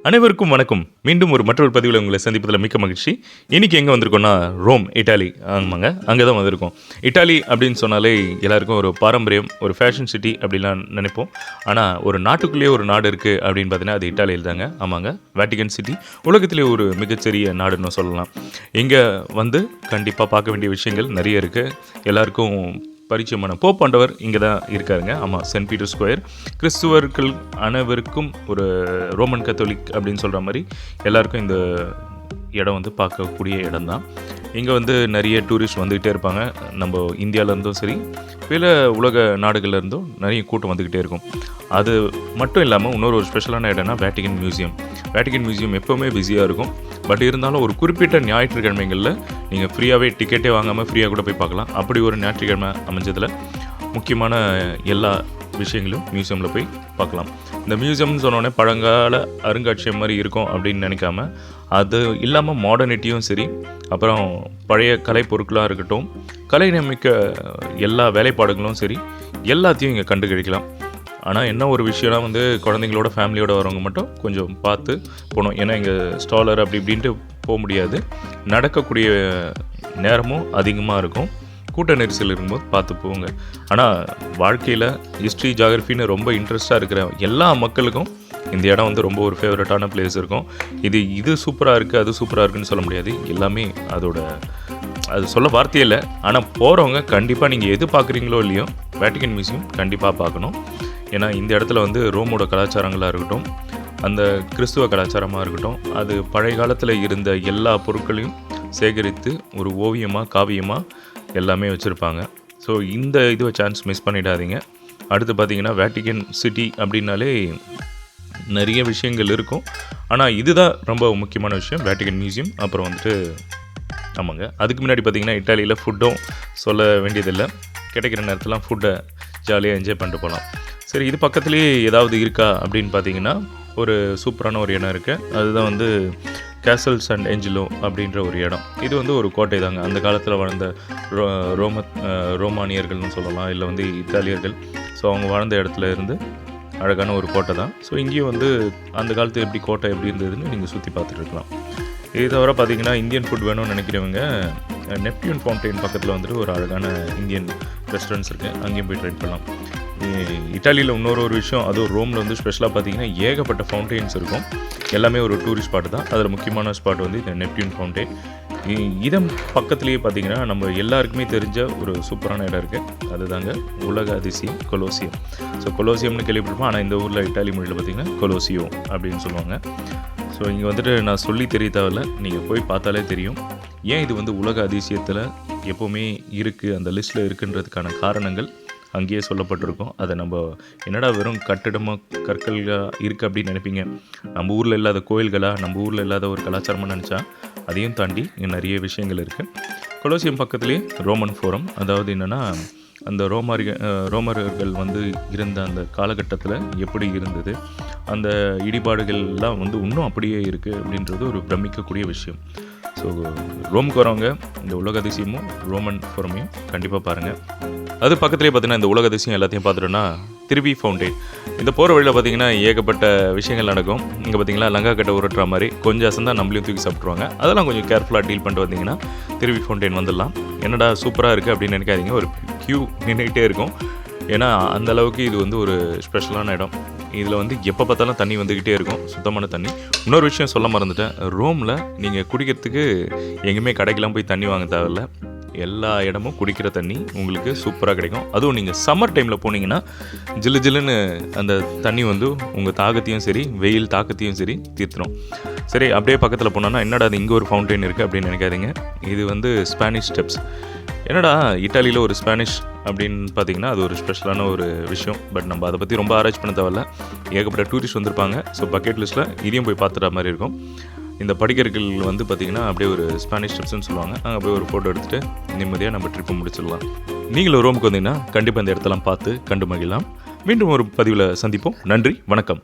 அனைவருக்கும் வணக்கம். மீண்டும் மற்றொரு பதிவில் உங்களை சந்திப்பதில் மிக்க மகிழ்ச்சி. இன்றைக்கி எங்கே வந்திருக்கோம்னா ரோம், இட்டாலி. ஆமாங்க, அங்கே தான் வந்திருக்கோம். இட்டாலி அப்படின்னு சொன்னாலே எல்லாருக்கும் ஒரு பாரம்பரியம், ஒரு ஃபேஷன் சிட்டி அப்படிலாம் நினைப்போம். ஆனால் ஒரு நாட்டுக்குள்ளேயே ஒரு நாடு இருக்குது அப்படின்னு பார்த்தீங்கன்னா அது இட்டாலியில் தாங்க. ஆமாங்க, வேட்டிகன் சிட்டி உலகத்திலே ஒரு மிகச்சிறிய நாடுன்னு சொல்லலாம். இங்கே வந்து கண்டிப்பாக பார்க்க வேண்டிய விஷயங்கள் நிறைய இருக்குது. எல்லாருக்கும் பரிச்சயமான போப் ஆண்டவர் இங்கே தான் இருக்காருங்க. ஆமாம், சென்ட் பீட்டர் ஸ்கொயர். கிறிஸ்துவர்கள் அனைவருக்கும் ஒரு ரோமன் கத்தோலிக் அப்படின்னு சொல்கிற மாதிரி எல்லாருக்கும் இந்த இடம் வந்து பார்க்கக்கூடிய இடம் தான். இங்கே வந்து நிறைய டூரிஸ்ட் வந்துக்கிட்டே இருப்பாங்க. நம்ம இந்தியாவிலேருந்தும் சரி, பிற உலக நாடுகள்லேருந்தும் நிறைய கூட்டம் வந்துக்கிட்டே இருக்கும். அது மட்டும் இல்லாமல் இன்னொரு ஸ்பெஷலான இடம்னா வேட்டிகன் மியூசியம். வேட்டிகன் மியூசியம் எப்போவுமே பிஸியாக இருக்கும். பட் இருந்தாலும் ஒரு குறிப்பிட்ட ஞாயிற்றுக்கிழமைகளில் நீங்கள் ஃப்ரீயாகவே டிக்கெட்டே வாங்காமல் ஃப்ரீயாக கூட போய் பார்க்கலாம். அப்படி ஒரு ஞாயிற்றுக்கிழமை அமைஞ்சதில் முக்கியமான எல்லா விஷயங்களும் மியூசியமில் போய் பார்க்கலாம். இந்த மியூசியம்னு சொன்னோடனே பழங்கால அருங்காட்சியகம் மாதிரி இருக்கும் அப்படின்னு நினைக்காம, அது இல்லாமல் மாடர்னிட்டியும் சரி, அப்புறம் பழைய கலை பொருட்களாக இருக்கட்டும், கலை நியமிக்க எல்லா வேலைப்பாடுகளும் சரி, எல்லாத்தையும் இங்கே கண்டு கிடைக்கலாம். ஆனால் என்ன ஒரு விஷயம்னா வந்து குழந்தைங்களோட ஃபேமிலியோடு வரவங்க மட்டும் கொஞ்சம் பார்த்து போகணும். ஏன்னா இங்கே ஸ்டாலர் அப்படி இப்படின்ட்டு போக முடியாது. நடக்கக்கூடிய நேரமும் அதிகமாக இருக்கும். கூட்ட நெரிசல் இருக்கும்போது பார்த்து போங்க. ஆனால் வாழ்க்கையில் ஹிஸ்ட்ரி, ஜாகிரஃபின்னு ரொம்ப இன்ட்ரெஸ்ட்டாக இருக்கிற எல்லா மக்களுக்கும் இந்த இடம் வந்து ரொம்ப ஒரு ஃபேவரட்டான பிளேஸ் இருக்கும். இது சூப்பராக இருக்குது, அது சூப்பராக இருக்குதுன்னு சொல்ல முடியாது. எல்லாமே அது சொல்ல வார்த்தையே இல்லை. ஆனால் போகிறவங்க கண்டிப்பாக நீங்கள் எது பார்க்குறீங்களோ இல்லையோ வேட்டிகன் மியூசியம் கண்டிப்பாக பார்க்கணும். ஏன்னா இந்த இடத்துல வந்து ரோமோட கலாச்சாரங்களாக இருக்கட்டும், அந்த கிறிஸ்துவ கலாச்சாரமாக இருக்கட்டும், அது பழைய காலத்தில் இருந்த எல்லா பொருட்களையும் சேகரித்து ஒரு ஓவியமாக, காவியமாக எல்லாமே வச்சுருப்பாங்க. ஸோ இந்த சான்ஸ் மிஸ் பண்ணிடாதீங்க. அடுத்து பார்த்திங்கன்னா வேட்டிகன் சிட்டி அப்படின்னாலே நிறைய விஷயங்கள் இருக்கும். ஆனால் இதுதான் ரொம்ப முக்கியமான விஷயம், வேட்டிகன் மியூசியம். அப்புறம் வந்துட்டு ஆமாங்க, அதுக்கு முன்னாடி பார்த்திங்கன்னா இட்டாலியில் ஃபுட்டும் சொல்ல வேண்டியதில்லை. கிடைக்கிற நேரத்துலாம் ஃபுட்டை ஜாலியாக என்ஜாய் பண்ணிட்டு போகலாம். சரி, இது பக்கத்துலேயே ஏதாவது இருக்கா அப்படின்னு பார்த்தீங்கன்னா ஒரு சூப்பரான ஒரு இடம் இருக்குது. அதுதான் வந்து கேசல் சாண்ட் ஏஞ்சலோ அப்படின்ற ஒரு இடம். இது வந்து ஒரு கோட்டை தாங்க. அந்த காலத்தில் வாழ்ந்த ரோமானியர்கள்னு சொல்லலாம், இல்லை வந்து இத்தாலியர்கள். ஸோ அவங்க வாழ்ந்த இடத்துல இருந்து அழகான ஒரு கோட்டை தான். ஸோ இங்கேயும் வந்து அந்த காலத்து எப்படி கோட்டை எப்படி இருந்ததுன்னு நீங்கள் சுற்றி பார்த்துட்டு இருக்கலாம். இது தவிர பார்த்தீங்கன்னா இந்தியன் ஃபுட் வேணும்னு நினைக்கிறவங்க நெப்டியூன் ஃபவுண்டைன் பக்கத்தில் வந்துட்டு ஒரு அழகான இந்தியன் ரெஸ்டாரண்ட்ஸ் இருக்குது. அங்கேயும் போய் ட்ரை பண்ணலாம். இட்டாலியில் இன்னொரு விஷயம், அதுவும் ரோமில் வந்து ஸ்பெஷலாக பார்த்தீங்கன்னா ஏகப்பட்ட ஃபவுண்டைன்ஸ் இருக்கும். எல்லாமே ஒரு டூரிஸ்ட் ஸ்பாட் தான். அதில் முக்கியமான ஸ்பாட் வந்து இந்த நெப்டியூன் ஃபவுண்டைன். இதன் பக்கத்துலேயே பார்த்தீங்கன்னா நம்ம எல்லாருக்குமே தெரிஞ்ச ஒரு சூப்பரான இடம் இருக்குது. அதுதாங்க உலக அதிசயம் கொலோசியம். ஸோ கொலோசியம்னு கேள்விப்பட்டிருப்போம். ஆனால் இந்த ஊரில் இட்டாலி மொழியில் பார்த்தீங்கன்னா கொலோசியோ அப்படின்னு சொல்லுவாங்க. ஸோ இங்கே வந்துட்டு நான் சொல்லி தெரிய தேவையில்ல, நீங்கள் போய் பார்த்தாலே தெரியும். ஏன் இது வந்து உலக அதிசயத்தில் எப்போவுமே இருக்குது, அந்த லிஸ்ட்டில் இருக்குன்றதுக்கான காரணங்கள் அங்கேயே சொல்லப்பட்டிருக்கும். அதை நம்ம என்னடா வெறும் கட்டிடமாக கற்கள்களாக இருக்குது அப்படின்னு நினைப்பீங்க. நம்ம ஊரில் இல்லாத கோயில்களாக, நம்ம ஊரில் இல்லாத ஒரு கலாச்சாரமாக நினச்சா அதையும் தாண்டி இங்கே நிறைய விஷயங்கள் இருக்குது. கொலோசியம் பக்கத்துலேயே ரோமன் ஃபோரம். அதாவது என்னென்னா அந்த ரோமர்கள் வந்து இருந்த அந்த காலகட்டத்தில் எப்படி இருந்தது, அந்த இடிபாடுகள்லாம் வந்து இன்னும் அப்படியே இருக்குது அப்படின்றது ஒரு பிரமிக்கக்கூடிய விஷயம். ஸோ ரோமுக்கு வரவங்க இந்த உலக அதிசயமும் ரோமன் ஃபோரமையும் கண்டிப்பாக பாருங்கள். அது பக்கத்துலேயே பார்த்தீங்கன்னா இந்த உலக அதிசயம் எல்லாத்தையும் பார்த்துட்டோன்னா திருவி ஃபவுண்டைன். இந்த போகிற வழியில் பார்த்தீங்கன்னா ஏகப்பட்ட விஷயங்கள் நடக்கும். இங்கே பார்த்தீங்கன்னா லங்கா கட்டை உருட்டுற மாதிரி கொஞ்சம் அசந்தான் நம்மளையும் தூக்கி சாப்பிட்ருவாங்க. அதெல்லாம் கொஞ்சம் கேர்ஃபுல்லாக டீல் பண்ணிட்டு வந்தீங்கன்னா திருவி ஃபவுண்டைன் வந்துடலாம். என்னடா சூப்பராக இருக்குது அப்படின்னு நினைக்காதீங்க, ஒரு க்யூ நின்றுக்கிட்டே இருக்கும். ஏன்னா அந்தளவுக்கு இது வந்து ஒரு ஸ்பெஷலான இடம். இதில் வந்து எப்போ பார்த்தாலும் தண்ணி வந்துக்கிட்டே இருக்கும், சுத்தமான தண்ணி. இன்னொரு விஷயம் சொல்ல மறந்துட்டேன், ரோமில் நீங்கள் குடிக்கிறதுக்கு எங்கேயுமே கடைக்கெல்லாம் போய் தண்ணி வாங்க தேவையில்ல. எல்லா இடமும் குடிக்கிற தண்ணி உங்களுக்கு சூப்பராக கிடைக்கும். அதுவும் நீங்கள் சம்மர் டைமில் போனீங்கன்னா ஜில்லு ஜில்லுன்னு அந்த தண்ணி வந்து உங்கள் தாகத்தையும் சரி, வெயில் தாக்கத்தையும் சரி தீர்த்துடும். சரி, அப்படியே பக்கத்தில் போனோன்னா என்னடா அது இங்கே ஒரு ஃபவுண்டைன் இருக்குது அப்படின்னு நினைக்காதீங்க. இது வந்து ஸ்பானிஷ் ஸ்டெப்ஸ். என்னடா இட்டாலியில் ஒரு ஸ்பானிஷ் அப்படின்னு பார்த்தீங்கன்னா அது ஒரு ஸ்பெஷலான ஒரு விஷயம். பட் நம்ம அதை பற்றி ரொம்ப ஆராய்ச்சி பண்ண தேவையில்ல. ஏகப்பட்ட டூரிஸ்ட் வந்திருப்பாங்க. ஸோ பக்கெட் லிஸ்ட்டில் இதையும் போய் பார்த்துற மாதிரி இருக்கும். இந்த படிக்கற்கள் வந்து பார்த்திங்கன்னா அப்படியே ஒரு ஸ்பானிஷ் ஸ்டெப்ஸ்னு சொல்லுவாங்க. அங்கே போய் ஒரு ஃபோட்டோ எடுத்துகிட்டு நிம்மதியாக நம்ம ட்ரிப்பை முடிச்சிடலாம். நீங்களும் ரோமுக்கு வந்தீங்கன்னா கண்டிப்பாக இந்த இடத்தெல்லாம் பார்த்து கண்டு மகிழலாம். மீண்டும் ஒரு பதிவில் சந்திப்போம். நன்றி, வணக்கம்.